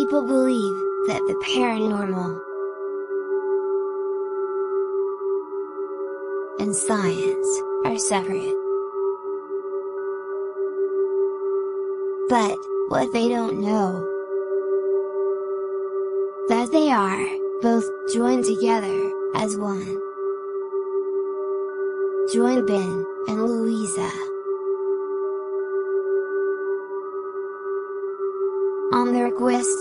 people believe that the paranormal and science are separate. But what they don't know, that they are both joined together as one. Join Ben and Louisa on their quest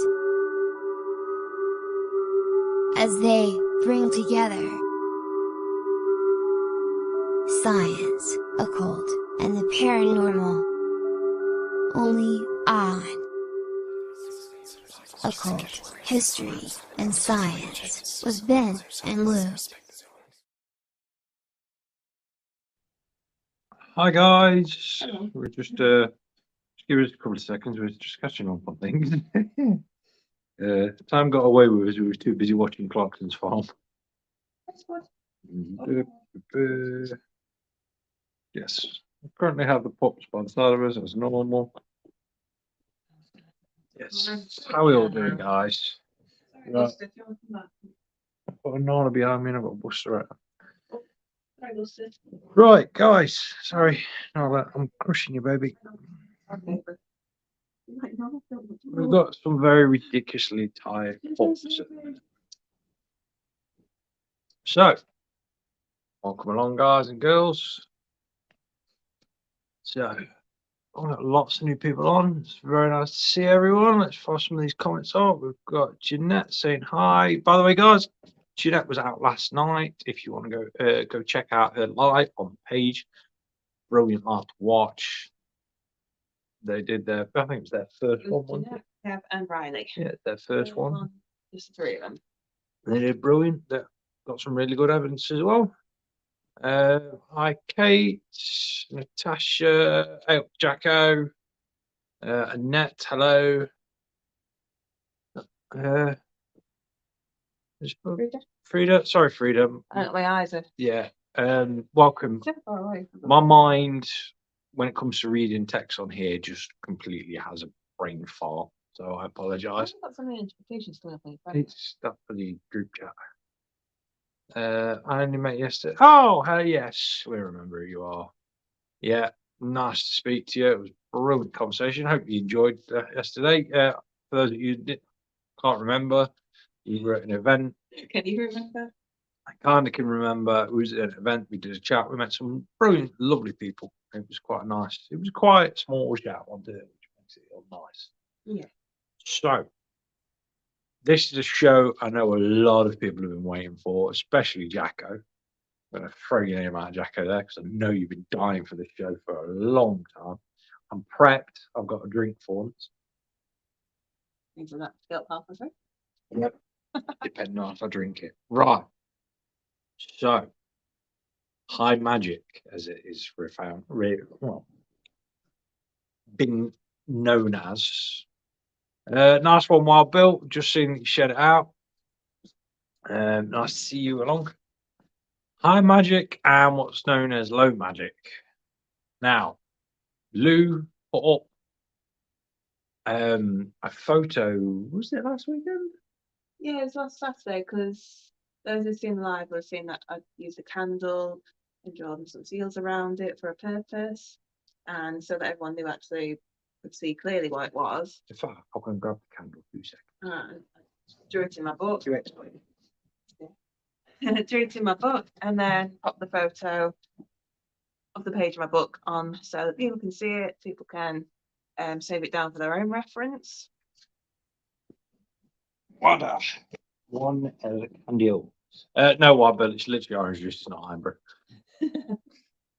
as they bring together science, occult, and the paranormal, only on Occult, History, and Science with Ben and Lou. Hi guys. Hello. We're just give us a couple of seconds. We're just catching up on things. Time got away with us. We were too busy watching Clarkson's Farm. That's good. Yes, we currently have the pups by the side of us as normal. Yes. How are we all doing, guys? Right. Got a Nana behind me and I've got a Buster out. Right, guys. Sorry, Nala, I'm crushing you, baby. We've got some very ridiculously tired pups. So, welcome along, guys and girls. So, I've got lots of new people on. It's very nice to see everyone. Let's fire some of these comments up. We've got Jeanette saying hi. By the way, guys, Jeanette was out last night. If you want to go check out her live on the page. Brilliant live to watch. They did their, I think it was their first one, wasn't it? Kev and Riley. Yeah, their first one. Just three of them. They did brilliant. They got some really good evidence as well. Hi, Kate, Natasha, Jacko, Annette, hello. Frida, sorry, Frida. My eyes are Yeah, welcome. so far away from My mind, when it comes to reading text on here, just completely has a brain fart. So I apologise. I've got so many notifications coming up on your phone. It's that for the group chat. I only met yesterday. Oh, hell yes, we remember who you are. Yeah, nice to speak to you. It was a brilliant conversation. Hope you enjoyed yesterday. For those of you that can't remember, you were at an event. Can you remember? I kind of can remember. It was at an event. We did a chat. We met some brilliant, lovely people. It was quite nice. It was quite a small chat one day, which makes it all nice. Yeah. So, this is a show I know a lot of people have been waiting for, especially Jacko. I'm going to throw your name out, Jacko, there, because I know you've been dying for this show for a long time. I'm prepped. I've got a drink for once. Means I'm not felt halfway through. Yep. Depending on if I drink it. Right. So, high magic, as it is been known as. Nice one, Wild Bill. Just seeing that you shed it out. Nice to see you along. High magic and what's known as low magic. Now, Lou put up a photo. Was it last weekend? Yeah, it was last Saturday because those who've seen live will have seen that I used a candle and drawn some seals around it for a purpose, and so that everyone knew actually could see clearly what it was. In fact, I'm going to grab the candle for 2 seconds. And I drew it in my book. You explain. Drew it in my book and then pop the photo of the page of my book on so that people can see it, people can save it down for their own reference. What one candle. No, Wild Bill, it's literally orange juice, it's not amber.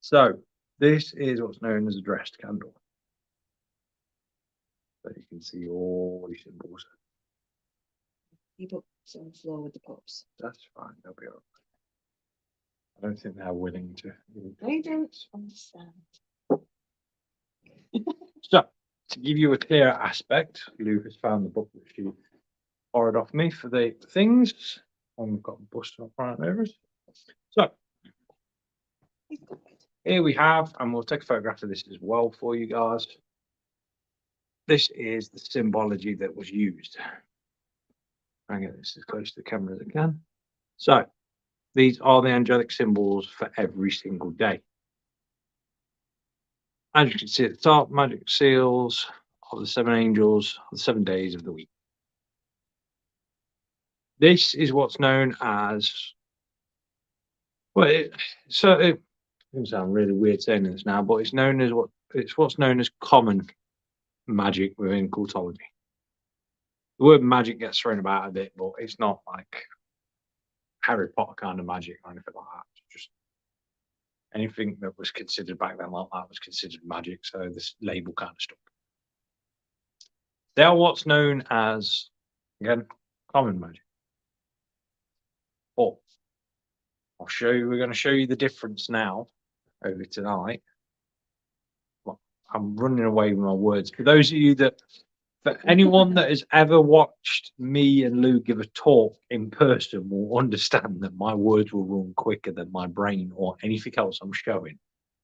So, this is what's known as a dressed candle. So you can see all these symbols. You put some on the floor with the pops. That's fine, they'll be all right. I don't think they're willing to. They don't understand. So, to give you a clearer aspect, Lou has found the book that she borrowed off me for the things. And we've got Buster up right over us. So, here we have, and we'll take a photograph of this as well for you guys. This is the symbology that was used. Try and get this as close to the camera as I can. So these are the angelic symbols for every single day. As you can see at the top, magic seals of the 7 angels of the 7 days of the week. This is what's known as, well, it doesn't sound really weird saying this now, but it's what's known as common magic within occultology. The word magic gets thrown about a bit, but it's not like Harry Potter kind of magic or anything like that. It's just anything that was considered back then like that was considered magic. So this label kind of stuck. They are what's known as, again, common magic. But I'll show you. We're going to show you the difference now over tonight. Well, I'm running away with my words. For those of you that, for anyone that has ever watched me and Lou give a talk in person will understand that my words will run quicker than my brain or anything else I'm showing.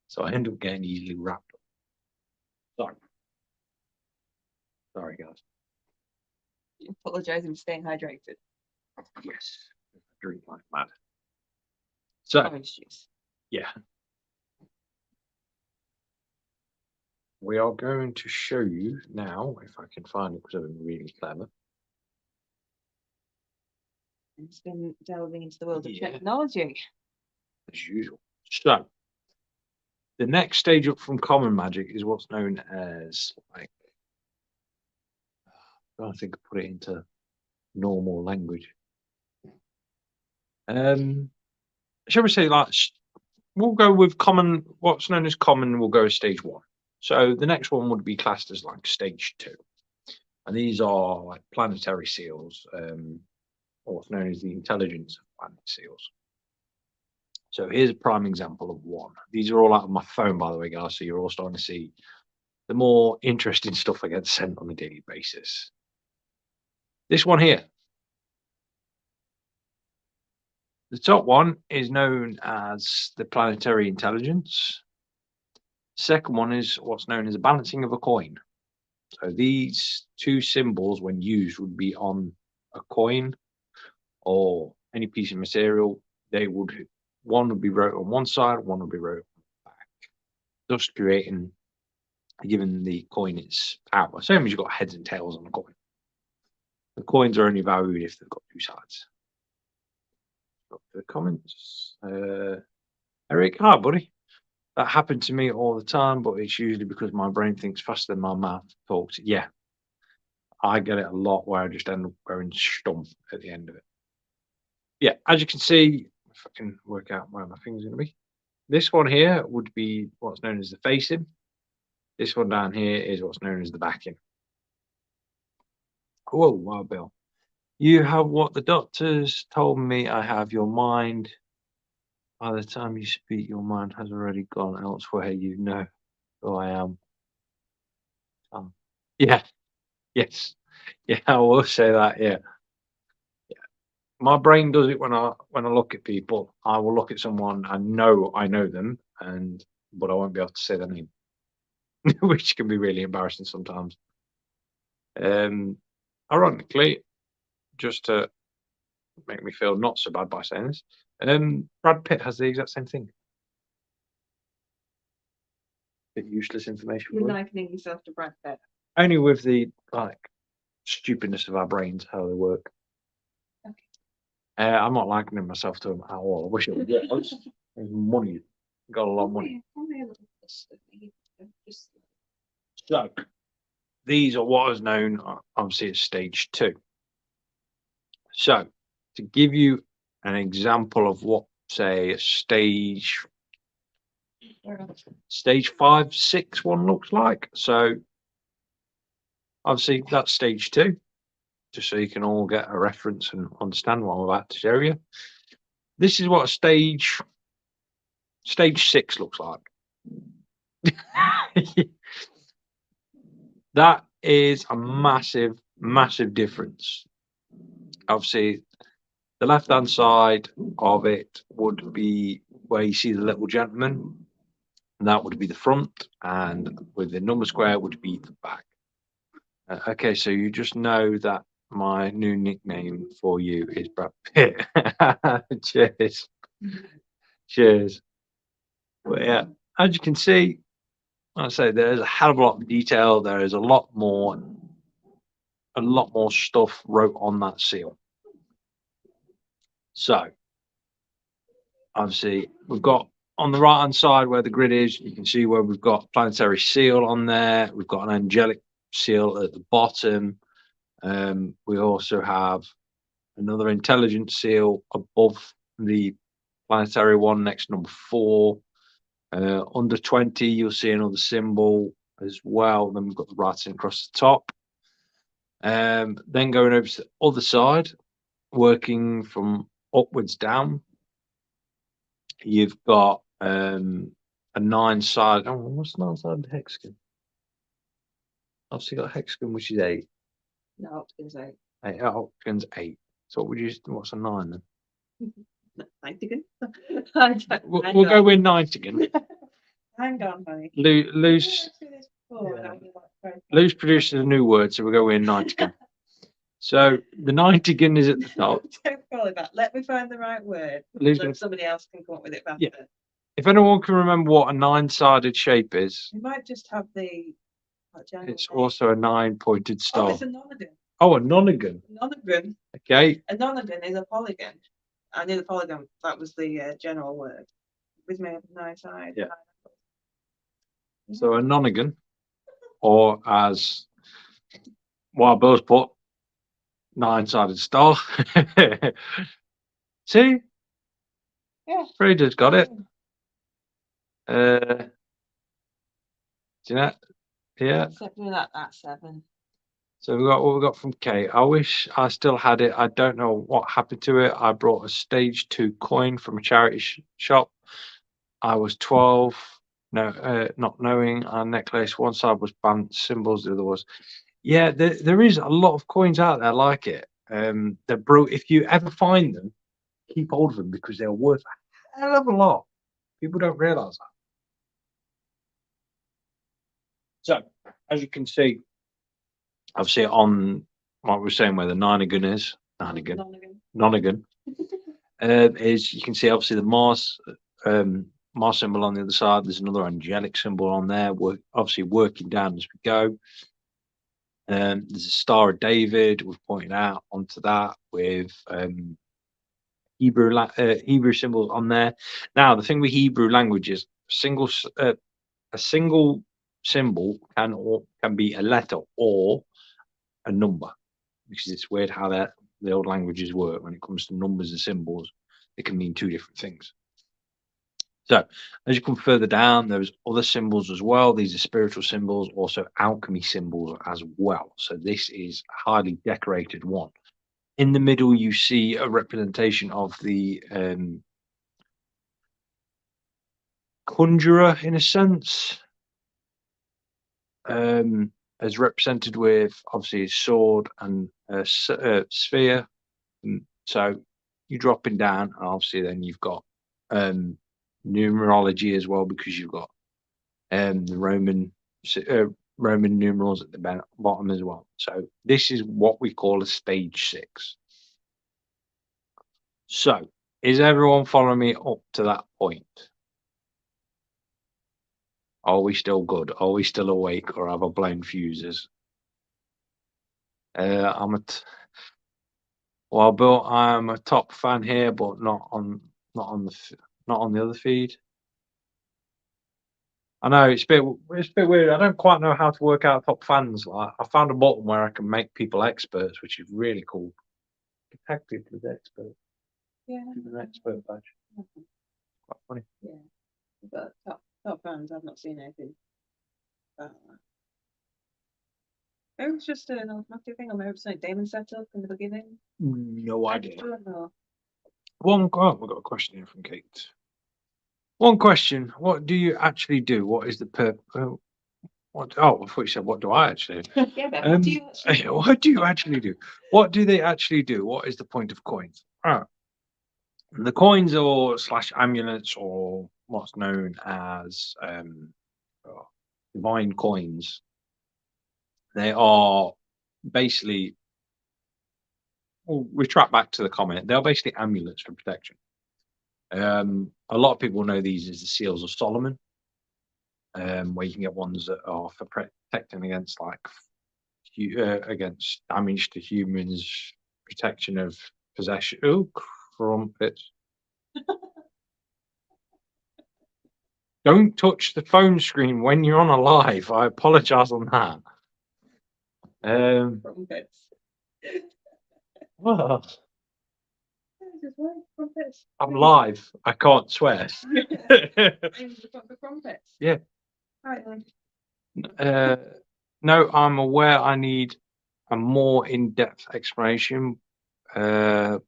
So I end up getting easily wrapped up. Sorry, guys. Apologising for staying hydrated. Yes, I drink like mad. So, Orange juice. yeah. We are going to show you now, if I can find it, because I'm really clever. It's been delving into the world of Yeah. technology. As usual. So, the next stage up from common magic is what's known as, like, I don't think I put it into normal language. Shall we say, like, we'll go with common, what's known as common, we'll go stage 1. So the next one would be classed as like stage 2. And these are like planetary seals, or what's known as the intelligence of planet seals. So here's a prime example of one. These are all out of my phone, by the way, guys. So you're all starting to see the more interesting stuff I get sent on a daily basis. This one here. The top one is known as the planetary intelligence. Second one is what's known as a balancing of a coin. So these two symbols, when used, would be on a coin or any piece of material. One would be wrote on one side, one would be wrote on the back, thus giving the coin its power. Same as you've got heads and tails on a coin. The coins are only valued if they've got two sides. Got the comments. Eric, hi buddy. That happened to me all the time, but it's usually because my brain thinks faster than my mouth talks. Yeah, I get it a lot where I just end up going stump at the end of it. Yeah, as you can see, if I can work out where my finger's going to be. This one here would be what's known as the facing. This one down here is what's known as the backing. Whoa, wow, Bill. You have what the doctors told me I have. Your mind. By the time you speak, your mind has already gone elsewhere. You know who I am. Yeah. Yes. Yeah, I will say that. Yeah. My brain does it when I look at people. I will look at someone and know I know them, but I won't be able to say their name, which can be really embarrassing sometimes. Ironically, just to make me feel not so bad by saying this, Brad Pitt has the exact same thing. Bit useless information. You're likening yourself to Brad Pitt. Only with the stupidness of our brains, how they work. Okay. I'm not likening myself to him at all. I wish it was. Money, got a lot of money. So these are what is known, obviously, as stage 2. So to give you an example of what, say, a stage 5, 6 one looks like. So obviously that's stage 2, just so you can all get a reference and understand what I'm about to show you. This is what a stage 6 looks like. That is a massive, massive difference. Obviously, the left-hand side of it would be where you see the little gentleman, and that would be the front, and with the number square would be the back. Okay, so you just know that My new nickname for you is Brad Pitt. Cheers. Cheers. But yeah, as you can see, like I say, there's a hell of a lot of detail. There is a lot more stuff wrote on that seal. So obviously we've got on the right hand side where the grid is, you can see where we've got planetary seal on there. We've got an angelic seal at the bottom. We also have another intelligence seal above the planetary one, next to number 4. Under 20, you'll see another symbol as well. Then we've got the writing across the top. Then going over to the other side, working from upwards down, you've got a 9-sided. Oh, what's the 9-sided hexagon? Obviously, got a hexagon, which is 8. No, it's 8. 8 octagons, 8. So, what's a 9 then? 90. We'll go with 90 again. Hang on, honey. Loose produces a new word, so we'll go with 90 again. So the 90 again is at the top. Don't call it that. Let me find the right word. So somebody else can come up with it better. Yeah. If anyone can remember what a 9-sided shape is, We might just have the. It's also a 9-pointed star. Oh, it's a nonagon. Oh, a nonagon. Nonagon. Okay. A nonagon is a polygon. I knew the polygon. That was the general word. It was made of 9 sides. Yeah. So a nonagon, or as Wild Bill's put, 9-sided star. See? Yeah. Frida's got it. Jeanette? Yeah. Except for that's 7. So we got what we got from Kate. I wish I still had it. I don't know what happened to it. I brought a stage 2 coin from a charity shop. I was 12. No, not knowing our necklace. One side was banned symbols, the other was. Yeah, there is a lot of coins out there like it. They're if you ever find them, keep hold of them because they're worth a hell of a lot. People don't realise that. So, as you can see, obviously on what we were saying where the nonagon is, nonagon, is you can see obviously the Mars symbol on the other side. There's another angelic symbol on there. We're obviously working down as we go. There's a Star of David. We've pointed out onto that with Hebrew symbols on there. Now the thing with Hebrew language is a single symbol can be a letter or a number, because it's weird how the old languages work when it comes to numbers and symbols. It can mean 2 different things. So as you come further down, there's other symbols as well. These are spiritual symbols, also alchemy symbols as well. So this is a highly decorated one. In the middle, you see a representation of the conjurer, in a sense, as represented with obviously his sword and a sphere. So you're dropping down, and obviously then you've got numerology as well, because you've got the Roman numerals at the bottom as well. So this is what we call a stage 6. So is everyone following me up to that point? Are we still good? Are we still awake, or have I blown fuses? Well, Bill, I'm a top fan here, but not on the other feed. I know it's a bit weird. I don't quite know how to work out top fans. Like, I found a button where I can make people experts, which is really cool. Protected with expert. Yeah. An expert badge. Quite funny. Yeah. But top fans, I've not seen anything about that. It was just an automatic thing. I remember something Damon set up in the beginning. No idea. Extra, or... We've got a question here from Kate. One question: what do you actually do? What is the purpose? What? Oh, I thought you said, "What do I actually do?" Yeah, but what do you actually do? What do you actually do? What do they actually do? What is the point of coins? The coins or / amulets, or what's known as divine coins. They are basically we'll retract back to the comment. They're basically amulets for protection. A lot of people know these as the Seals of Solomon, where you can get ones that are for protecting against against damage to humans, protection of possession. Oh, crumpets! Don't touch the phone screen when you're on a live. I apologise on that. Crumpets. Well, Just what? Crumpets. I'm live. I can't swear. Crumpets. Yeah. Right then. No, I'm aware I need a more in-depth explanation, but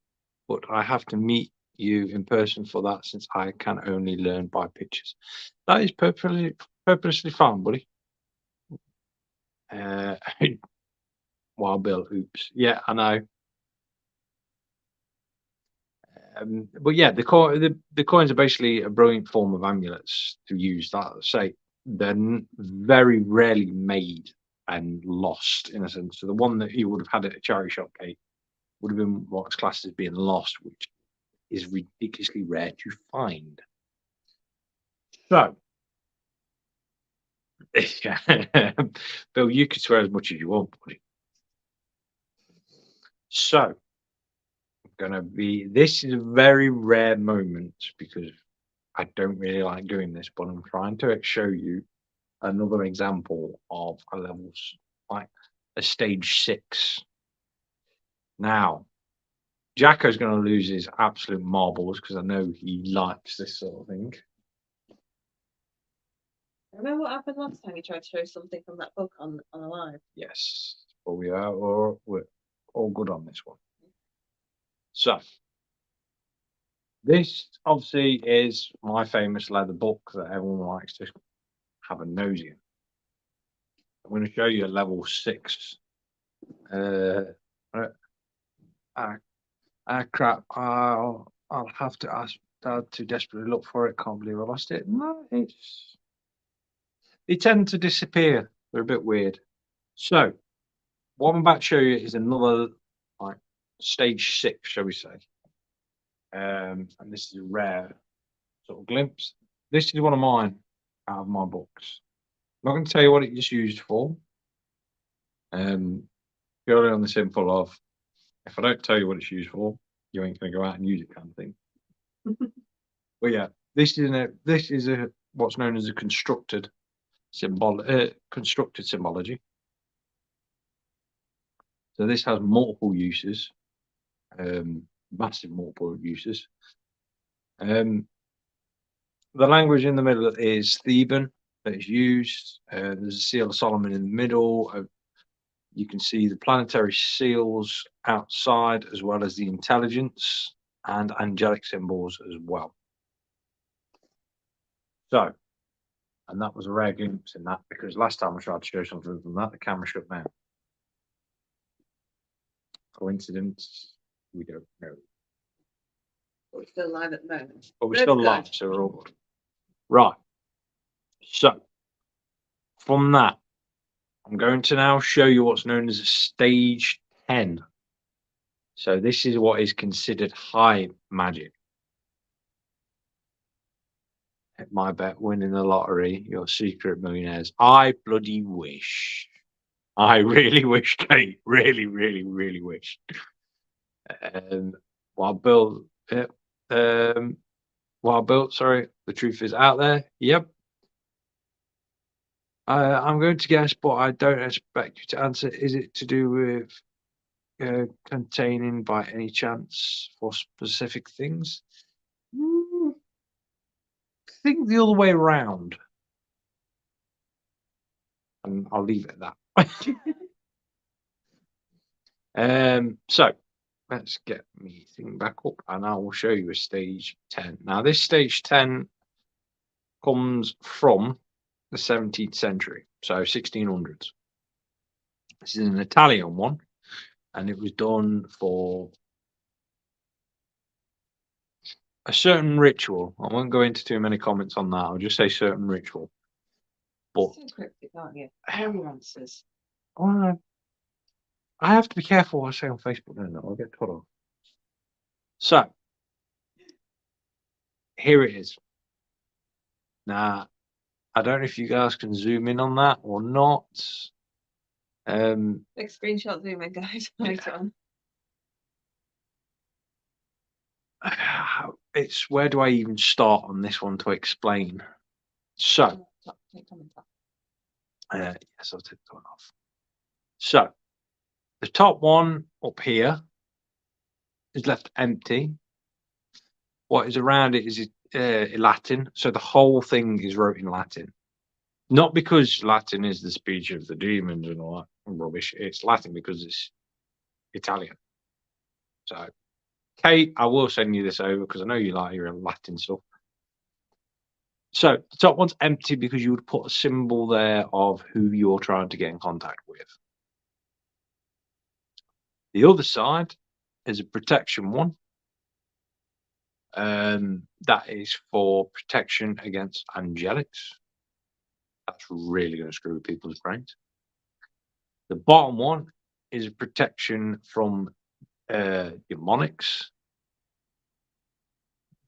I have to meet you in person for that since I can only learn by pictures. That is purposely fine, buddy. Wild Bill, oops. Yeah, I know. But yeah, the coins are basically a brilliant form of amulets to use. That say they're very rarely made and lost in a sense. So the one that you would have had at a charity shop, Kate, would have been what's classed as being lost, which is ridiculously rare to find. So, Bill, you could swear as much as you want, buddy. So, this is a very rare moment because I don't really like doing this, but I'm trying to show you another example of a levels like a stage 6. Now, Jacko's going to lose his absolute marbles because I know he likes this sort of thing. Remember what happened last time you tried to show something from that book on a live? Yes, but we're all good on this one. So, this obviously is my famous leather book that everyone likes to have a nosy in. I'm going to show you a level 6. Crap. I'll have to ask Dad to desperately look for it. Can't believe I lost it. No, they tend to disappear. They're a bit weird. So, what I'm about to show you is another like stage 6, shall we say? And this is a rare sort of glimpse. This is one of mine out of my books. I'm not going to tell you what it's used for. Purely on the simple of, if I don't tell you what it's used for, you ain't going to go out and use it, kind of thing. But yeah, this is what's known as a constructed symbology. So this has multiple uses, massive multiple uses. The language in the middle is Theban that is used. There's a seal of Solomon in the middle. You can see the planetary seals outside, as well as the intelligence and angelic symbols as well. So, and that was a rare glimpse in that because last time I tried to show something from that, the camera shut down. Coincidence? We don't know. But we're still live at the moment. But we're still live, so we're all good. Right. So, from that, I'm going to now show you what's known as a stage 10. So this is what is considered high magic. My bet, winning the lottery, your secret millionaires. I bloody wish. I really wish, Kate. Really, really, really wish. While Bill, sorry, the truth is out there. Yep. I'm going to guess, but I don't expect you to answer. Is it to do with containing by any chance for specific things? Think the other way around. And I'll leave it at that. So let's get me thing back up and I will show you a stage 10. Now this stage 10 comes from the 17th century, so 1600s. This is an Italian one, and it was done for a certain ritual. I won't go into too many comments on that. I'll just say certain ritual. But so cryptic, aren't you? Hairy answers. I I have to be careful what I say on Facebook, don't I? I'll get told off. So, here it is. Now, I don't know if you guys can zoom in on that or not. Big screenshot zoom in, guys. Later on. It's where do I even start on this one to explain? So, Take comment off. yes, I'll take that one off. So, the top one up here is left empty. What is around it is Latin. So the whole thing is wrote in Latin. Not because Latin is the speech of the demons and all that rubbish. It's Latin because it's Italian. So, Kate, I will send you this over because I know you like your Latin stuff. So the top one's empty because you would put a symbol there of who you're trying to get in contact with. The other side is a protection one. That is for protection against angelics. That's really going to screw with people's brains. The bottom one is a protection from demonics.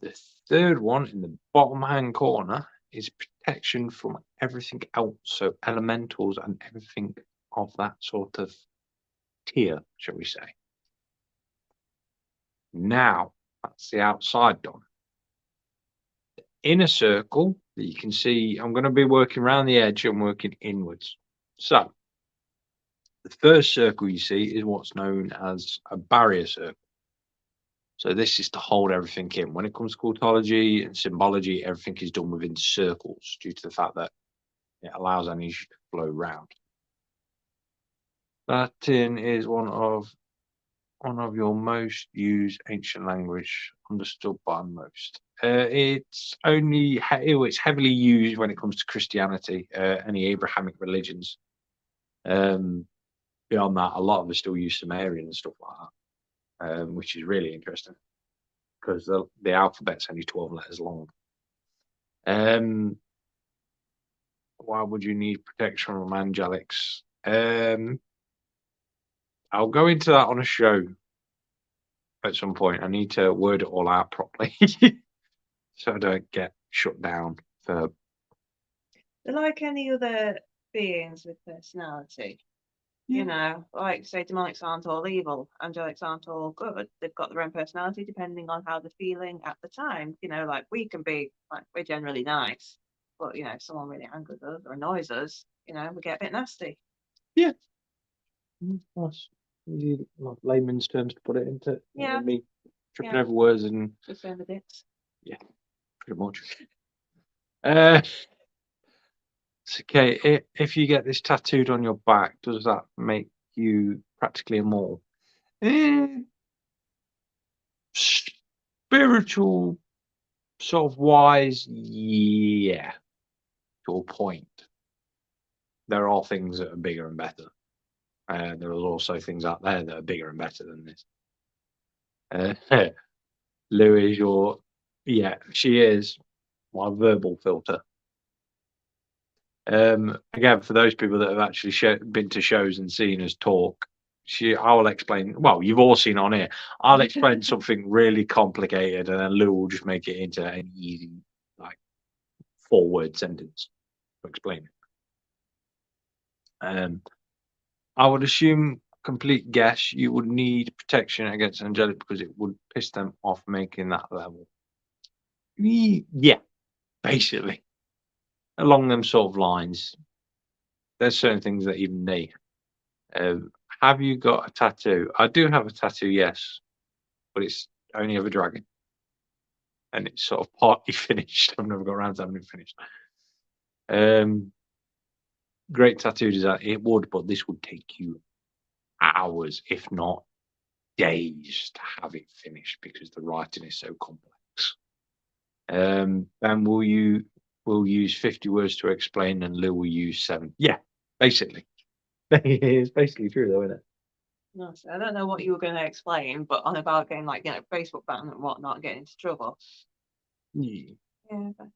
The third one in the bottom hand corner is protection from everything else, so elementals and everything of that sort of tier, shall we say. Now, that's the outside done. The inner circle that you can see, I'm going to be working around the edge and working inwards. So, the first circle you see is what's known as a barrier circle. So this is to hold everything in. When it comes to occultology and symbology, everything is done within circles due to the fact that it allows energy to flow around. Latin is one of your most used ancient language, understood by most. It's heavily used when it comes to Christianity, any Abrahamic religions. Beyond that, a lot of us still use Sumerian and stuff like that, which is really interesting because the alphabet's only 12 letters long. Why would you need protection from angelics? I'll go into that on a show at some point. I need to word it all out properly so I don't get shut down for. They're like any other beings with personality. Yeah. You know, like say demonics aren't all evil, angelics aren't all good. They've got their own personality depending on how they're feeling at the time. You know, like we can be like we're generally nice, but you know, if someone really angers us or annoys us, you know, we get a bit nasty. Yeah. That's easy, like layman's terms to put it into. Yeah. Me tripping Yeah. over words and Just saying the dicks. yeah, pretty much. It's okay. If you get this tattooed on your back, does that make you practically immortal? Spiritual sort of wise, yeah, to a point. There are things that are bigger and better. There are also things out there that are bigger and better than this. Lou is she is my verbal filter. Again, for those people that have actually been to shows and seen us talk, I will explain. Well, you've all seen on here. I'll explain something really complicated, and then Lou will just make it into an easy, like 4-word sentence to explain it. I would assume, complete guess, you would need protection against angelic because it would piss them off making that level. Yeah, basically, along them sort of lines. There's certain things that even they. Have you got a tattoo? I do have a tattoo, yes, but it's only of a dragon, and it's sort of partly finished. I've never got around to having it finished. Great tattoo design. It would, but this would take you hours, if not days, to have it finished because the writing is so complex. Ben, we'll use 50 words to explain, and Lou will use 7. Yeah, basically. It's basically true, though, isn't it? No, so I don't know what you were going to explain, but on about getting like Facebook ban and whatnot, getting into trouble. Yeah. Yeah, but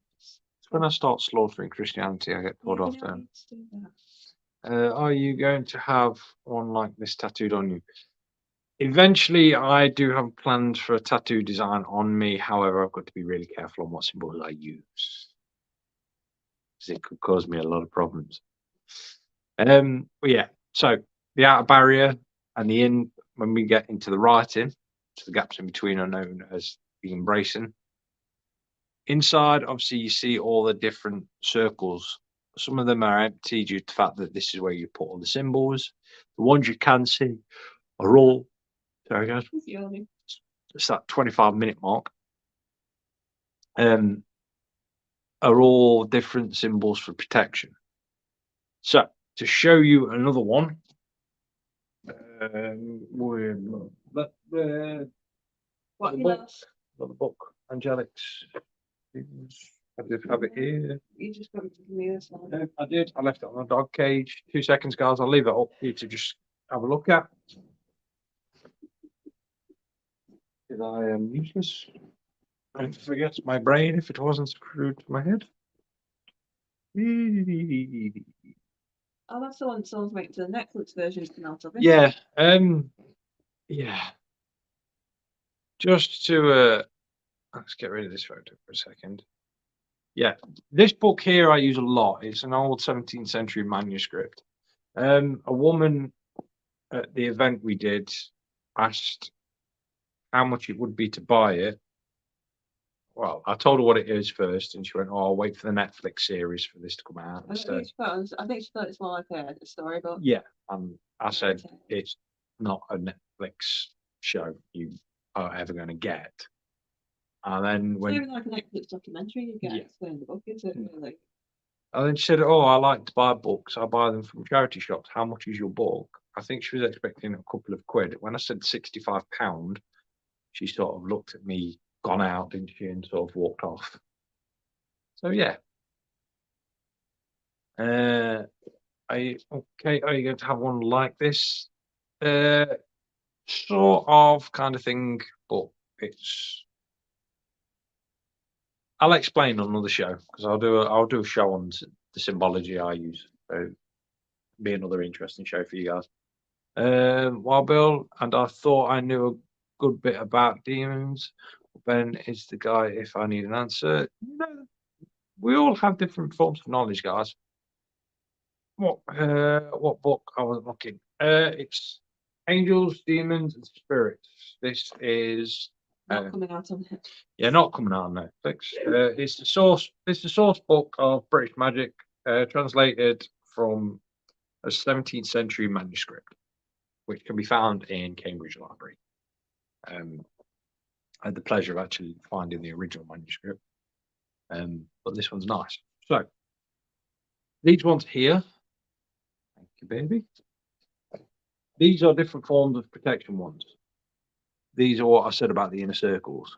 When I start slaughtering Christianity, I get told off. you don't need to do that. Are you going to have one like this tattooed on you? Eventually, I do have plans for a tattoo design on me. However, I've got to be really careful on what symbols I use, because it could cause me a lot of problems. But yeah, so the outer barrier and the in, when we get into the writing, so the gaps in between are known as the embracing. Inside, obviously, you see all the different circles. Some of them are empty due to the fact that this is where you put all the symbols. The ones you can see are all, sorry guys, It's yawning. it's that 25-minute mark, are all different symbols for protection. So to show you another one, What you book. lost? Another book, Angelics. I did have it here. You just got to give me this one. No, I did. I left it on the dog cage. 2 seconds, guys. I'll leave it up for you to just have a look at. Because I am useless. And forget my brain if it wasn't screwed to my head. Oh, that's the one someone's making to the Netflix version come out of it. Yeah. Yeah. Just to let's get rid of this photo for a second. Yeah, this book here I use a lot. It's an old 17th century manuscript. A woman at the event we did asked how much it would be to buy it. Well, I told her what it is first, and she went, "Oh, I'll wait for the Netflix series for this to come out." I think she thought it's more like a storybook. Yeah, and I said Okay. it's not a Netflix show you are ever going to get. And then It's when even like a Netflix documentary, you get Yeah. explain the book, is it really? And then she said, "Oh, I like to buy books. I buy them from charity shops. How much is your book?" I think she was expecting a couple of quid. When I said £65, she sort of looked at me, gone out, didn't she, and sort of walked off. So yeah. Are you okay? Are you going to have one like this? Sort of kind of thing, but it's. I'll explain on another show because I'll do a show on the symbology I use. So be another interesting show for you guys. Well, Bill, and I thought I knew a good bit about demons. Ben is the guy if I need an answer. No, we all have different forms of knowledge, guys. What book I was looking? It's Angels, Demons, and Spirits. This is Not coming out on it. yeah, not coming out on Netflix. It's the source. It's the source book of British magic, translated from a 17th century manuscript, which can be found in Cambridge Library. I had the pleasure of actually finding the original manuscript, but this one's nice. So these ones here, thank you, baby. These are different forms of protection ones. These are what I said about the inner circles.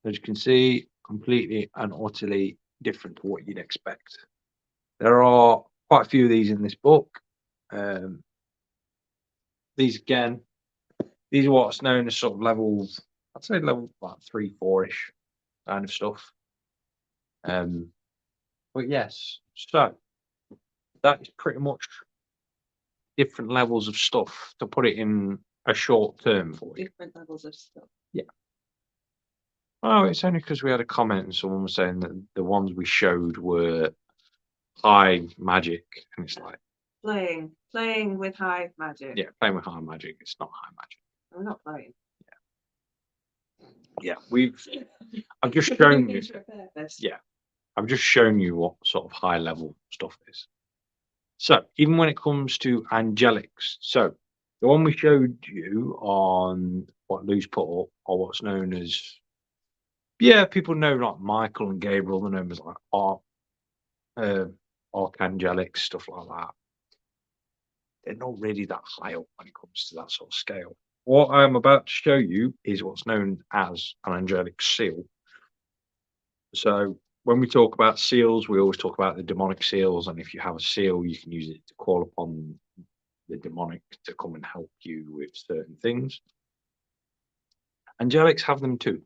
As you can see, completely and utterly different to what you'd expect. There are quite a few of these in this book. These again, these are what's known as sort of levels. I'd say level like 3, 4-ish kind of stuff. But yes, so that is pretty much different levels of stuff to put it in a short term for you. Different levels of stuff. Yeah. Oh, it's only because we had a comment and someone was saying that the ones we showed were high magic, and it's like Playing with high magic. yeah, playing with high magic. It's not high magic. We're not playing. Yeah, I've just shown you. For a purpose. Yeah, I've just shown you what sort of high level stuff is. So even when it comes to angelics, so the one we showed you on what Lou's put up, or what's known as, yeah, people know like Michael and Gabriel, they're known as like archangelics, stuff like that. They're not really that high up when it comes to that sort of scale. What I'm about to show you is what's known as an angelic seal. So when we talk about seals, we always talk about the demonic seals, and if you have a seal, you can use it to call upon the demonic to come and help you with certain things. Angelics have them too,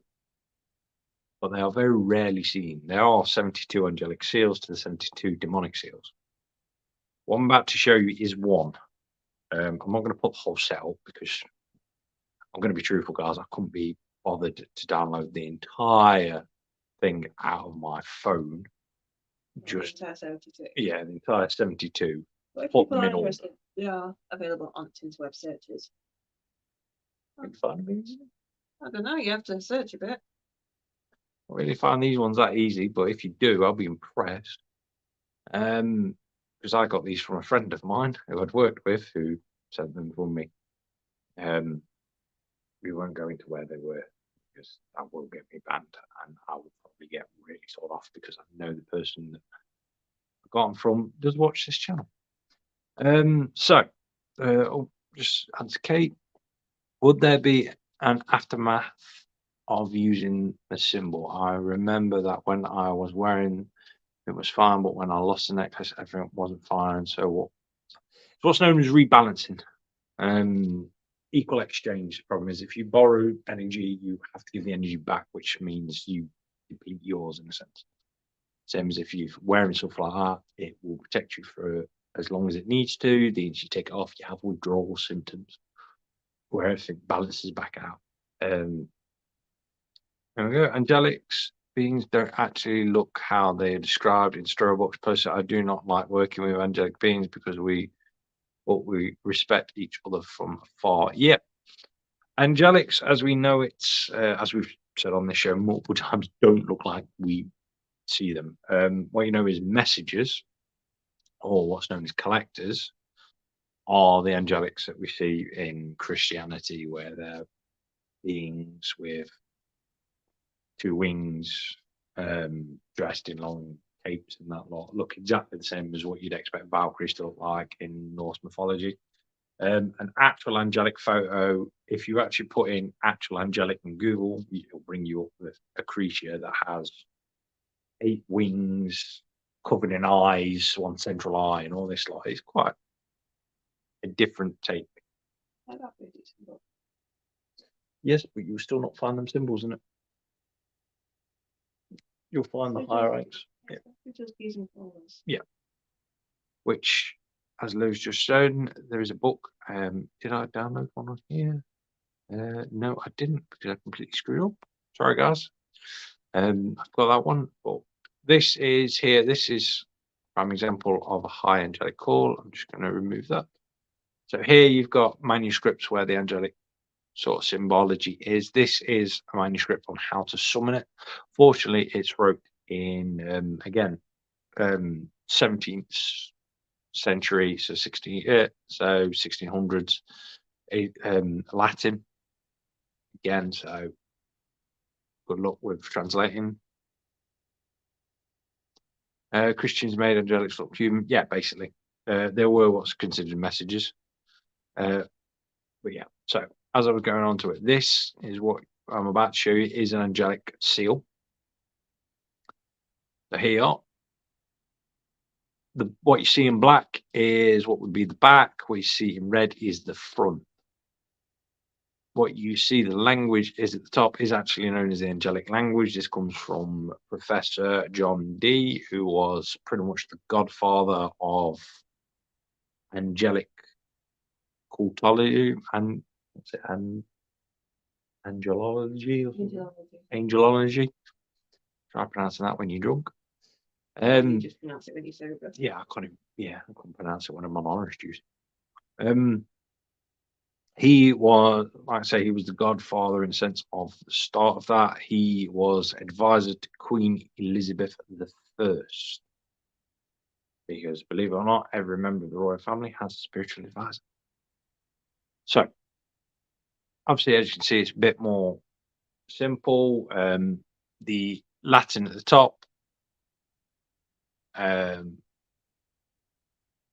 but they are very rarely seen. There are 72 angelic seals to the 72 demonic seals. What I'm about to show you is one. I'm not going to put the whole set up because I'm going to be truthful, guys. I couldn't be bothered to download the entire thing out of my phone. Just the entire 72. yeah, the entire 72. But if Put people them are in all. interested, they are available on interweb searches. Can you find these? I don't know, you have to search a bit. I really find these ones that easy, but if you do, I'll be impressed. Because I got these from a friend of mine who I'd worked with, who sent them from me. We won't go into where they were because that will get me banned, and I will probably get really sort off because I know the person that I got them from does watch this channel. I'll just answer Kate. Would there be an aftermath of using the symbol? I remember that when I was wearing it was fine, but when I lost the necklace, everything wasn't fine. So what's known as rebalancing. Equal exchange. The problem is if you borrow energy, you have to give the energy back, which means you deplete yours in a sense. Same as if you're wearing stuff like that, it will protect you for as long as it needs to. The instant you take it off, you have withdrawal symptoms where everything balances back out. There we go. Angelics beings don't actually look how they are described in storybox posts. I do not like working with angelic beings because we respect each other from afar. Yep. Angelics, as we know it's as we've said on this show multiple times, don't look like we see them. What you know is messages, or what's known as collectors, are the angelics that we see in Christianity, where they're beings with two wings, dressed in long capes and that lot, look exactly the same as what you'd expect Valkyries to look like in Norse mythology. An actual angelic photo, if you actually put in actual angelic in Google, it'll bring you up with a creature that has 8 wings, covered in eyes, one central eye, and all this lot. It's quite a different take. Yes, but you'll still not find them symbols in it. You'll find the higher ranks. Yeah. Just using formulas. Yeah. Which, as Lou's just shown, there is a book. Did I download one on here? No, I didn't because I completely screwed up. Sorry, guys. I've got that one. But this is here. This is an example of a high angelic call. I'm just going to remove that. So here you've got manuscripts where the angelic sort of symbology is. This is a manuscript on how to summon it. Fortunately, it's wrote in again 17th century, so 1600s Latin again. So good luck with translating. Christians made angelics look human. Yeah, basically, there were what's considered messages. But yeah, so as I was going on to it, this is what I'm about to show you is an angelic seal. So here, what you see in black is what would be the back. What you see in red is the front. What you see, the language is at the top, is actually known as the angelic language. This comes from Professor John Dee, who was pretty much the godfather of angelic occultology and angelology or something? Angelology. Try pronouncing that when you're drunk. You just pronounce it when you're sober. Yeah, I couldn't pronounce it when I'm on orange juice. He was, like I say, he was the godfather in the sense of the start of that. He was advisor to Queen Elizabeth I. Because believe it or not, every member of the royal family has a spiritual advisor. So, obviously, as you can see, it's a bit more simple. The Latin at the top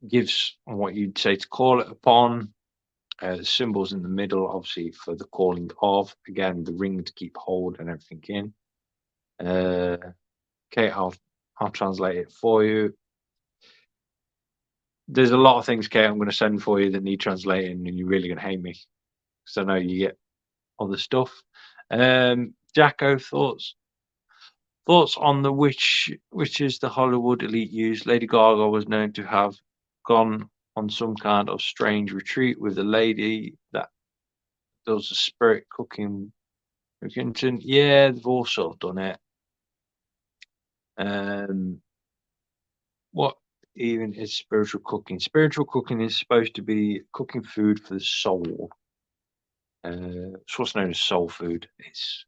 gives what you'd say to call it upon. The symbols in the middle, obviously, for the calling of. Again, the ring to keep hold and everything in. Okay, I'll translate it for you. There's a lot of things, Kate, I'm going to send for you that need translating, and you're really going to hate me because I know you get other stuff. Jacko, thoughts on the which is the Hollywood elite use. Lady Gaga was known to have gone on some kind of strange retreat with a lady that does the spirit cooking. Yeah, they've also done it. What even is spiritual cooking? Spiritual cooking is supposed to be cooking food for the soul. It's what's known as soul food. It's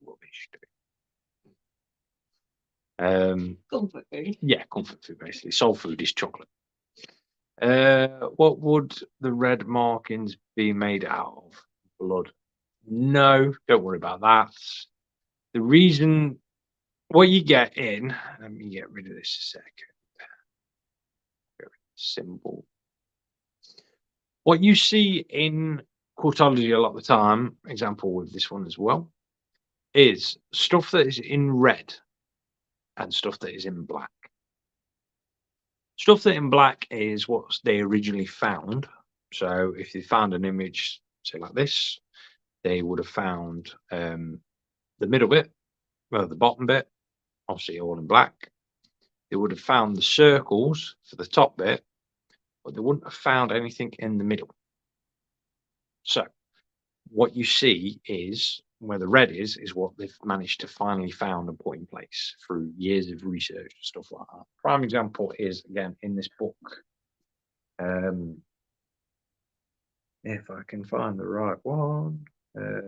rubbish. Comfort food. Yeah, comfort food basically. Soul food is chocolate. What would the red markings be made out of? Blood. No, don't worry about that. The reason what you get in, let me get rid of this a second. Symbol. What you see in Occultology a lot of the time, example with this one as well, is stuff that is in red and stuff that is in black. Stuff that in black is what they originally found. So if they found an image, say like this, they would have found the middle bit, well, the bottom bit, obviously all in black. They would have found the circles for the top bit, but they wouldn't have found anything in the middle. So what you see is where the red is what they've managed to finally found and put in place through years of research and stuff like that. Prime example is again in this book. If I can find the right one, we'll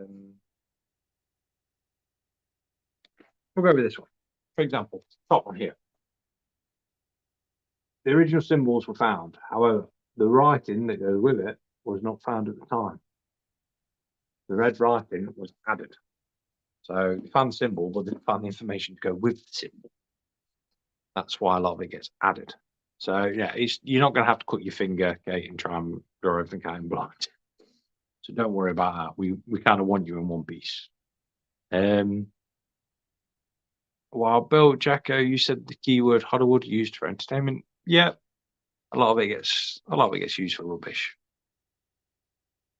go with this one. For example, top one here. The original symbols were found. However, the writing that goes with it was not found at the time. The red writing was added. So they found the symbol, but they didn't find the information to go with the symbol. That's why a lot of it gets added. So yeah, you're not going to have to cut your finger, Kate, and try and draw everything out in blind. So don't worry about that. We kind of want you in one piece. While Bill Jacko, you said the keyword Hollywood used for entertainment. Yeah, a lot of it gets used for rubbish.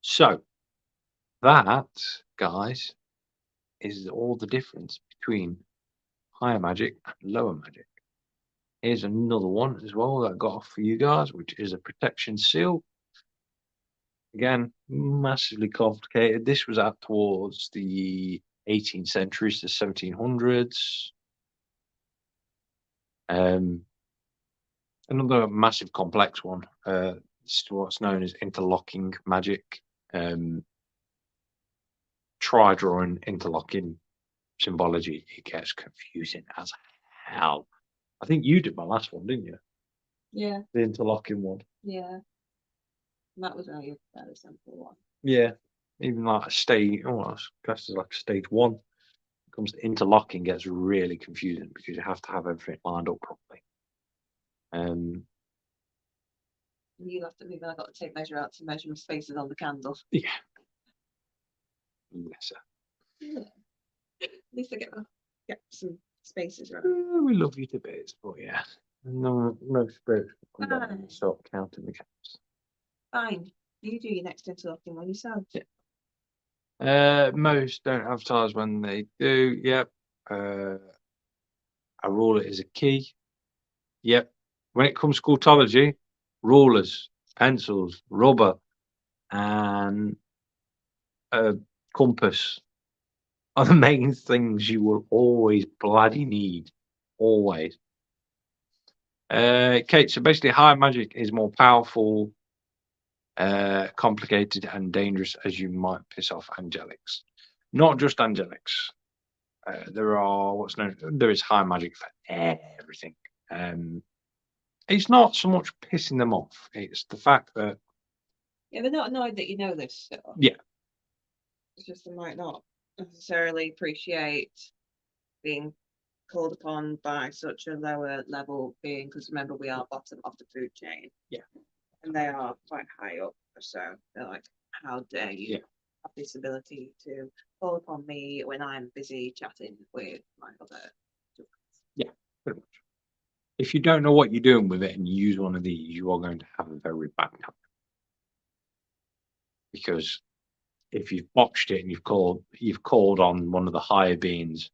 So that, guys, is all the difference between higher magic and lower magic. Here's another one as well that I got off for you guys, which is a protection seal. Again, massively complicated. This was out towards the 18th centuries, the 1700s. Another massive complex one. It's what's known as interlocking magic. Try drawing interlocking symbology. It gets confusing as hell. I think you did my last one, didn't you? Yeah. The interlocking one. Yeah. That was only a very simple one. Yeah. Even like a stage, it's classed as like a stage one. When it comes to interlocking, gets really confusing because you have to have everything lined up properly. You have to move, and I got the tape measure out to measure the spaces on the candle. Yeah. Yes, sir. Yeah. At least I get some spaces around. We love you to bits, but yeah. No spirits will come down and start counting the cats. Fine. You do your next interlocking one yourself. Yeah. Most don't advertise when they do. Yep. A ruler is a key. Yep. When it comes to Occultology, rulers, pencils, rubber, and a compass are the main things you will always bloody need. Always. Kate, so basically high magic is more powerful, complicated and dangerous as you might piss off angelics. Not just angelics. There is high magic for everything. It's not so much pissing them off, it's the fact that they're not annoyed that you know this stuff. Yeah. It's just they might not necessarily appreciate being called upon by such a lower level being, because remember we are bottom of the food chain. Yeah. And they are quite high up, so they're like, how dare you have this ability to call upon me when I'm busy chatting with my other children. Yeah, pretty much. If you don't know what you're doing with it and you use one of these, you are going to have a very bad time. Because if you've botched it and you've called on one of the higher beings,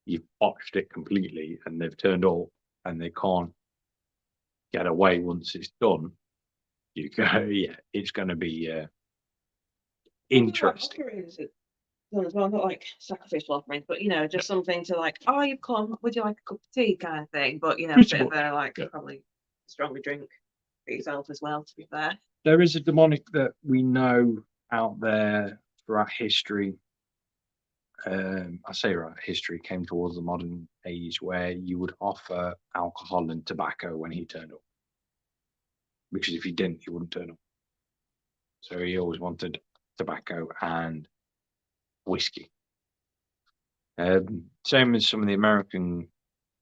you've botched it completely and they've turned up and they can't get away once it's done, you go, yeah, it's going to be interesting. Offerings done as well, not like sacrificial offerings, but just something to like, oh, you've come, would you like a cup of tea kind of thing? But a Pretty bit of much, a like yeah. probably stronger drink for yourself as well, to be fair. There is a demonic that we know out there throughout history. I say right, history came towards the modern age where you would offer alcohol and tobacco when he turned up, because if he didn't, he wouldn't turn up. So he always wanted tobacco and whiskey. Same as some of the American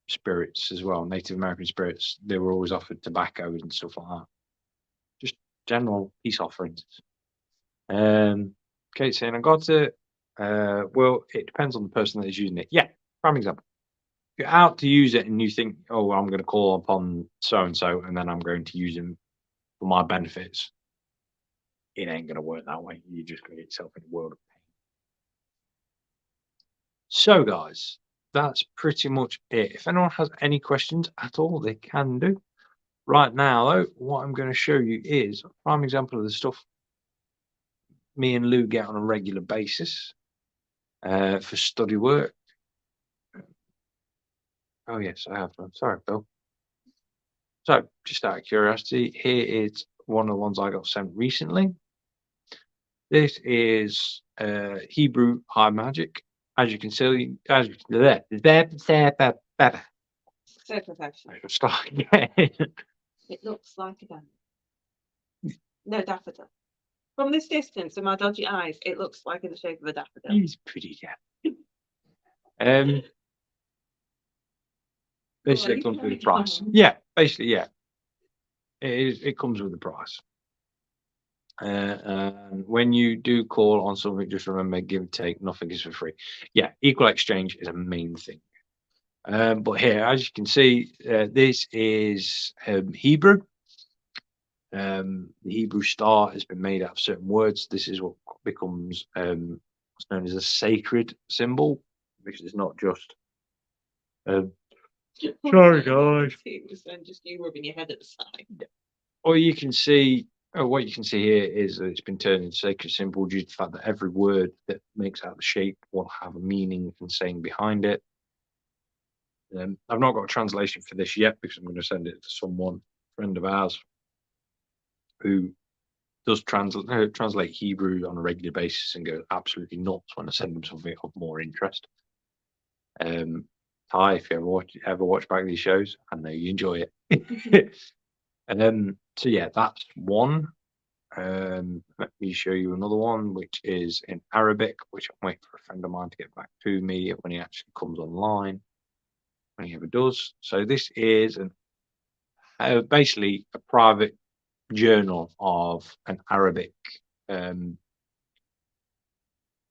spirits as well, Native American spirits. They were always offered tobacco and stuff like that. Just general peace offerings. Kate saying, I got it. Well, it depends on the person that is using it. Yeah, prime example. If you're out to use it and you think, oh, I'm going to call upon so-and-so and then I'm going to use him for my benefits, it ain't going to work that way. You're just going to get yourself in a world of pain. So, guys, that's pretty much it. If anyone has any questions at all, they can do. Right now, though, what I'm going to show you is a prime example of the stuff me and Lou get on a regular basis for study work. Oh, yes, I have. I'm sorry, Bill. So, just out of curiosity, here is one of the ones I got sent recently. This is Hebrew high magic. As you can see, So professional. start again. It looks like a daffodil. No, daffodil. From this distance, with my dodgy eyes, it looks like in the shape of a daffodil. He's pretty daffodil. Basically, it comes with a price. Yeah, basically, yeah. It comes with a price. And when you do call on something, just remember, give and take, nothing is for free. Yeah, equal exchange is a main thing. But here, as you can see, this is Hebrew. The Hebrew star has been made out of certain words. This is what becomes what's known as a sacred symbol, which is not just. Sorry, guys. It was then just you rubbing your head at the side. Or you can see, what you can see here is that it's been turned into sacred symbol due to the fact that every word that makes out the shape will have a meaning and saying behind it. I've not got a translation for this yet because I'm going to send it to someone, friend of ours, who does translate Hebrew on a regular basis and goes absolutely nuts when I send them something of more interest. Ty, if you ever watch back these shows, I know you enjoy it. And so yeah, that's one. Let me show you another one, which is in Arabic, which I'm waiting for a friend of mine to get back to me when he actually comes online, when he ever does. So this is basically a private journal of an Arabic,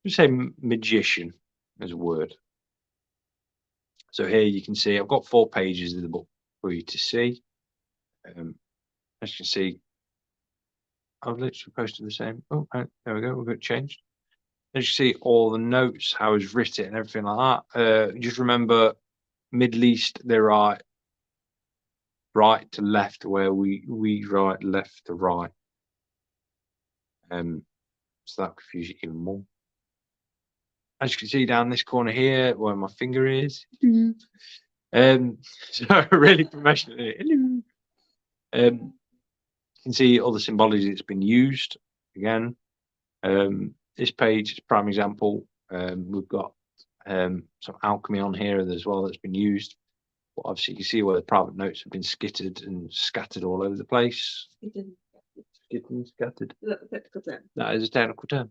say magician as a word. So here you can see I've got 4 pages of the book for you to see. As you can see, I've literally posted the same. Oh, there we go. We've got it changed. As you see, all the notes, how it's written, and everything like that. Just remember, Middle East, they write right to left, where we write left to right. So that confuses you even more. As you can see down this corner here, where my finger is. So really professional. You can see all the symbology that's been used. Again, this page is a prime example. We've got some alchemy on here as well that's been used. But obviously, you can see where the private notes have been skittered and scattered all over the place. Scattered. That is a technical term.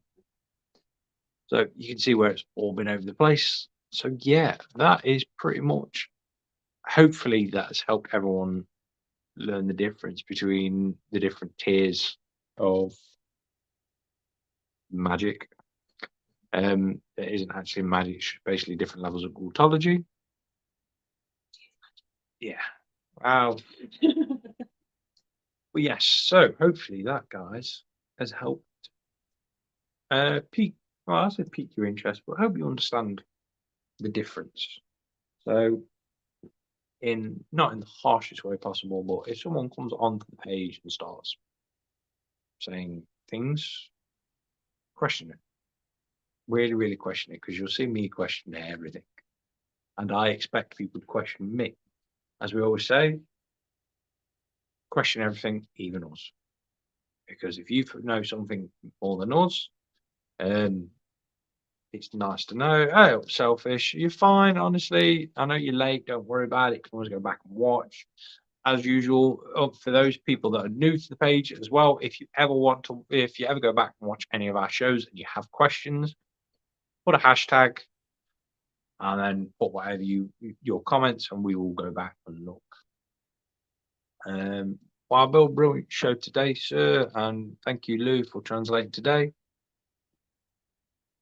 So you can see where it's all been over the place. So yeah, that is pretty much. Hopefully, that's helped everyone learn the difference between the different tiers of magic. It isn't actually magic, it's basically different levels of occultology. Yeah. Wow. But yes, so hopefully that, guys, has helped pique your interest, but I hope you understand the difference. So not in the harshest way possible, but if someone comes onto the page and starts saying things, question it. Really, really question it, because you'll see me question everything. And I expect people to question me. As we always say, question everything, even us. Because if you know something more than us, it's nice to know. Oh, selfish. You're fine, honestly. I know you're late. Don't worry about it. You can always go back and watch. As usual, for those people that are new to the page as well, if you ever go back and watch any of our shows and you have questions, put a hashtag and then put whatever your comments, and we will go back and look. Wild Bill, brilliant show today, sir, and thank you, Lou, for translating today.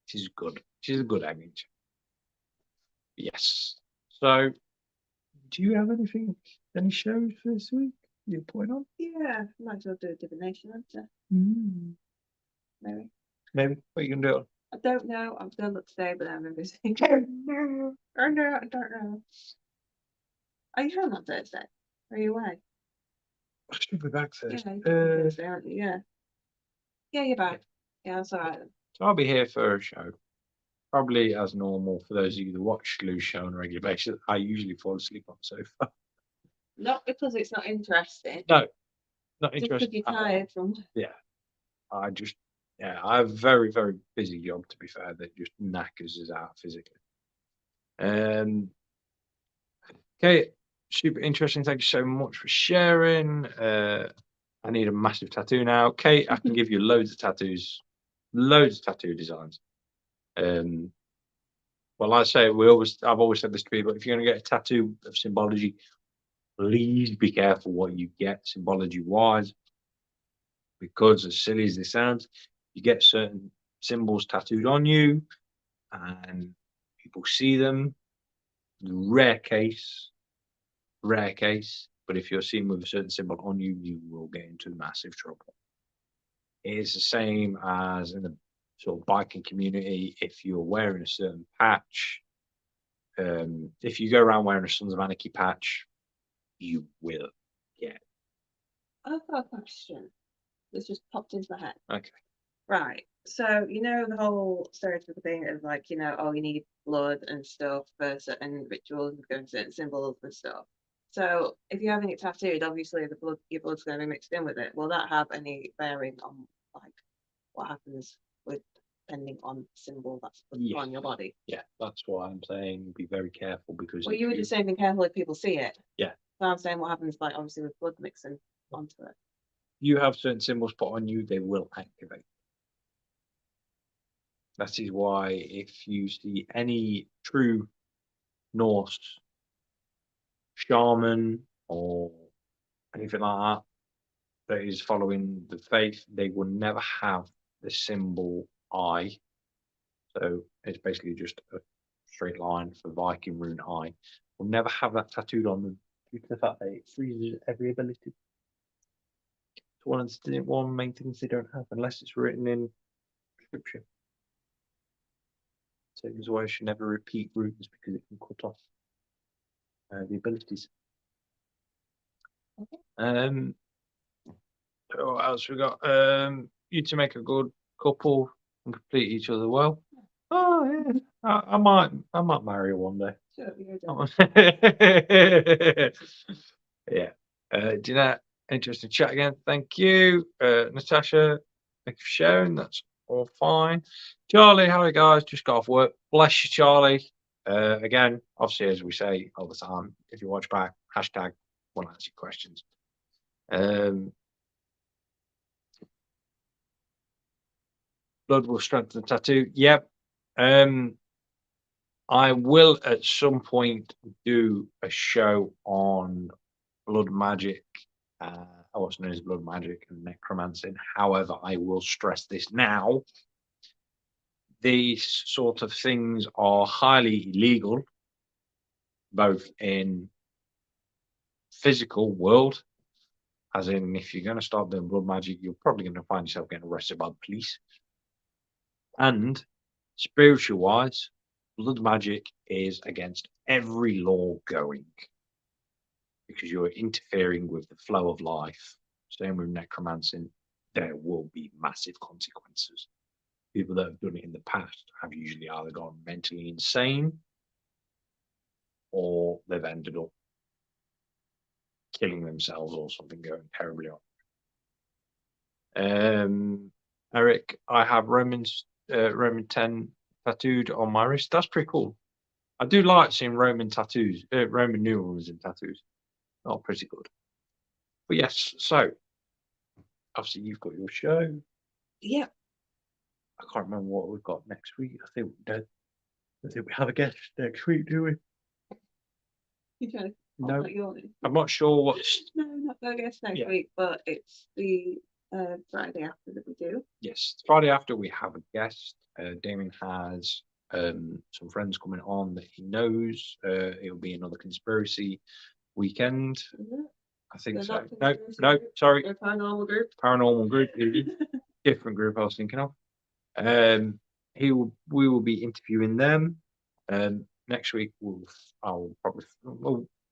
She's good. She's a good image. Yes. So, do you have any shows for this week you're putting on? Yeah, might as well do a divination answer. Maybe. Maybe. What are you gonna do? I don't know. I'm gonna look today, but I'm busy. I don't know. I don't know. Are you home on Thursday? Are you away? I should be back Yeah, Thursday. you're Thursday, aren't you? Yeah. Yeah, you're back. Yeah, that's all right. So I'll be here for a show. Probably as normal for those of you that watch Lou's show on a regular basis. I usually fall asleep on the sofa. Not because it's not interesting. No, not Just interesting. because you're tired from. Yeah. I have a very, very busy job, to be fair, that just knackers us out physically. Okay, super interesting. Thank you so much for sharing. I need a massive tattoo now. Kate, I can give you loads of tattoos, loads of tattoo designs. Well, I say I've always said this to people: if you're going to get a tattoo of symbology, please be careful what you get symbology wise, because as silly as this sounds, you get certain symbols tattooed on you, and people see them. Rare case. But if you're seen with a certain symbol on you, you will get into massive trouble. It is the same as in the sort of biking community. If you're wearing a certain patch, if you go around wearing a Sons of Anarchy patch, you will get. I've got a question that's just popped into my head. Okay. Right. So, you know, the whole stereotypical thing of like, you know, oh, you need blood and stuff for certain rituals and going certain symbols and stuff. So, if you're having it tattooed, obviously your blood's going to be mixed in with it. Will that have any bearing on like what happens with depending on the symbol that's on your body? Yeah, that's why I'm saying be very careful, because Well, you would just say be careful if people see it. Yeah. So I'm saying what happens, like obviously with blood mixing onto it. You have certain symbols put on you, they will activate. That is why if you see any true Norse shaman or anything like that is following the faith, they will never have the symbol I. So it's basically just a straight line for Viking rune I. Will never have that tattooed on them due to the fact that it freezes every ability. It's one of the main things they don't have unless it's written in scripture. So it's why you should never repeat runes, because it can cut off the abilities. Okay. So what else we got? You two make a good couple and complete each other well. Oh yeah, I might marry her one day. Sure, you're Yeah. Jeanette, interesting chat again. Thank you. Natasha, thank you for sharing. That's all fine. Charlie, how are you guys? Just got off work. Bless you, Charlie. Again, obviously, as we say all the time, if you watch back, hashtag want to answer your questions. Blood will strengthen the tattoo. Yep. I will at some point do a show on blood magic, what's known as blood magic and necromancy. However, I will stress this now. These sort of things are highly illegal, both in physical world, as in if you're going to start doing blood magic, you're probably going to find yourself getting arrested by the police. And spiritual wise, blood magic is against every law going. because you're interfering with the flow of life. Same with necromancy, there will be massive consequences. People that have done it in the past have usually either gone mentally insane or they've ended up killing themselves or something going terribly on. Eric, I have Roman 10 tattooed on my wrist. That's pretty cool. I do like seeing Roman tattoos, Roman numerals in tattoos. Oh, pretty good. But yes, so obviously you've got your show. Yeah. I can't remember what we've got next week. I think we have a guest next week, do we? You trying to No, like yours? I'm not sure what's. No, not I guess next Yeah. week, but it's the Friday after that we do. Yes, Friday after we have a guest. Damien has some friends coming on that he knows. It'll be another conspiracy weekend. Is it? I think They're so. not No, conspiracy no, group? sorry. They're a paranormal group. Paranormal group. Different group I was thinking of. We will be interviewing them. Next week we'll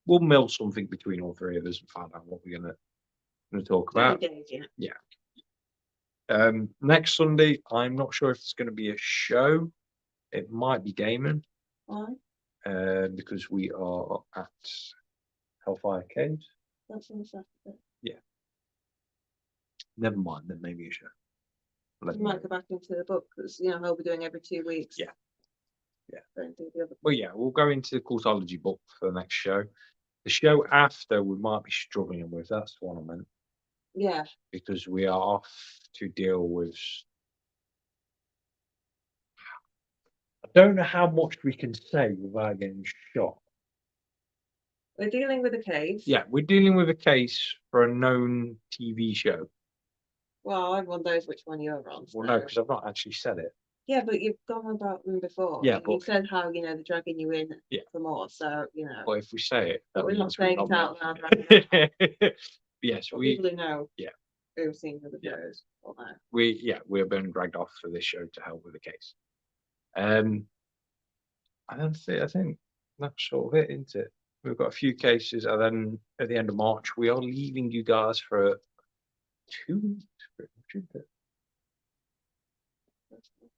mill something between all three of us and find out what we're gonna talk about. Days, yeah. Next Sunday, I'm not sure if it's going to be a show. It might be gaming. Why? Because we are at Hellfire Caves. That's on Saturday. Never mind, then maybe a show. We might go back into the book because how we're doing every 2 weeks. Yeah. Don't do the other. Well, yeah, we'll go into the Occultology book for the next show. The show after we might be struggling with. That's the one I meant. Yeah. Because we are off to deal with. I don't know how much we can say without getting shot. We're dealing with a case. Yeah, we're dealing with a case for a known TV show. Well, everyone knows which one you're on. Well, no, because I've not actually said it. Yeah, but you've gone about them before. Yeah, You but said how they're dragging you in Yeah. for more. So But if we say it, But that we're not means we're saying it out not loud meant- Yes, but we people who know. Yeah. Who've seen the Yeah. videos or that. we're being dragged off for this show to help with the case. I think that's sort of it, isn't it? We've got a few cases, and then at the end of March, we are leaving you guys for 2 weeks. Pretty much, isn't it?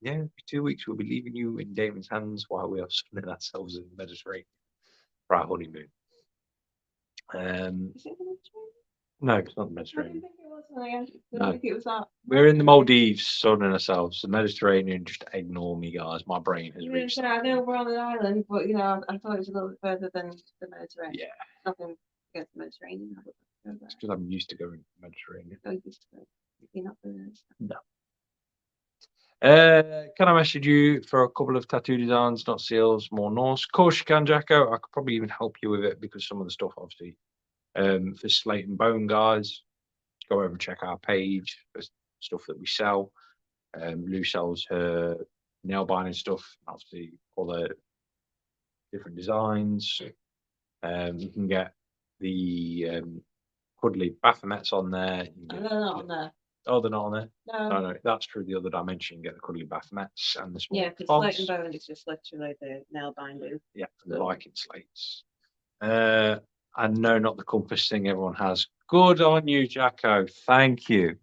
Yeah, for 2 weeks we'll be leaving you in Damon's hands while we are sunning ourselves in the Mediterranean for our honeymoon. Is it the Mediterranean? No, it's not the I Mediterranean. didn't think it was. I didn't No. think it was that. We're in the Maldives, sunning ourselves. The Mediterranean, just ignore me, guys. My brain has reached. I know we're on an island, but I thought it was a little bit further than the Mediterranean. Yeah, Nothing against the Mediterranean. it's because I'm used to going to the Mediterranean. Go used to it. You're not the No. Can I message you for a couple of tattoo designs, not seals, more Norse? Of course you can, Jacko. I could probably even help you with it because some of the stuff, obviously, for Slate and Bone guys, go over and check our page for stuff that we sell. Lou sells her nail binding stuff, obviously all the different designs. You can get the cuddly Baphomets on there. You can they're get- not on there. Oh, they're not on there. No. No, no, that's through the other dimension. You get the cuddly Baphomets and the small Yeah, because fonts. Slate and Bone is just literally the nail binding. Yeah, and the Viking slates. And no, not the compass thing everyone has. Good on you, Jacko. Thank you.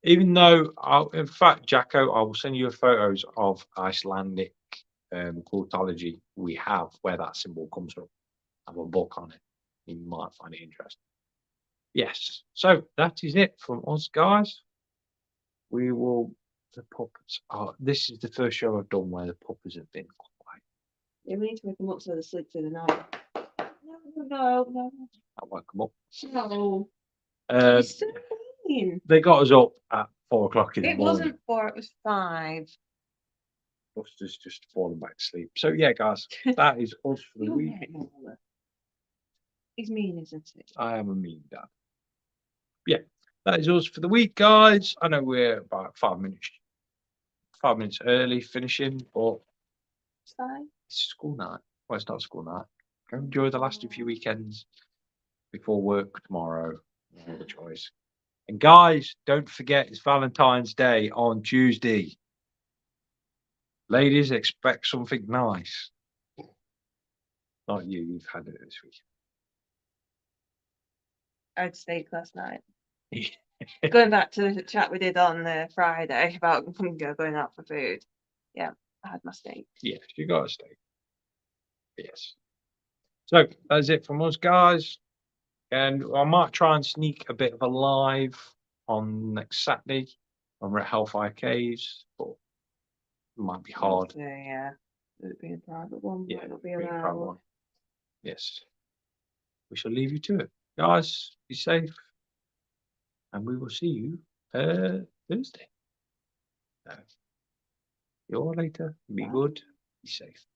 Even though, in fact, Jacko, I will send you photos of Icelandic Occultology we have where that symbol comes from. I have a book on it. You might find it interesting. Yes, so that is it from us, guys. We will. The puppets. Oh, this is the first show I've done where the puppets have been quiet. Yeah, we need to wake them up so they sleep through the night. No. I won't come up. No. Uh, It's so mean. they got us up at 4 o'clock in the It morning. wasn't 4, it was 5. Buster's just falling back to sleep. So yeah, guys, that is us for the You're week. getting older. He's mean, isn't he? I am a mean dad. Yeah, that is us for the week, guys. I know we're about 5 minutes early finishing, but It's fine. it's school night. Well, it's not school night. Go enjoy the last few weekends before work tomorrow. No other choice. And guys, don't forget it's Valentine's Day on Tuesday. Ladies, expect something nice. Not you, you've had it this week. I had steak last night. Going back to the chat we did on Friday about going out for food. Yeah, I had my steak. Yes, you got a steak. Yes. So that's it from us, guys. And I might try and sneak a bit of a live on next Saturday when we're at Hellfire Caves, but it might be hard. Yeah, it'll be a private one. Yeah, Might not be being a private allowed. one. Yes. We shall leave you to it. Guys, be safe. And we will see you Thursday. See you all later. Be Bye. good. Be safe.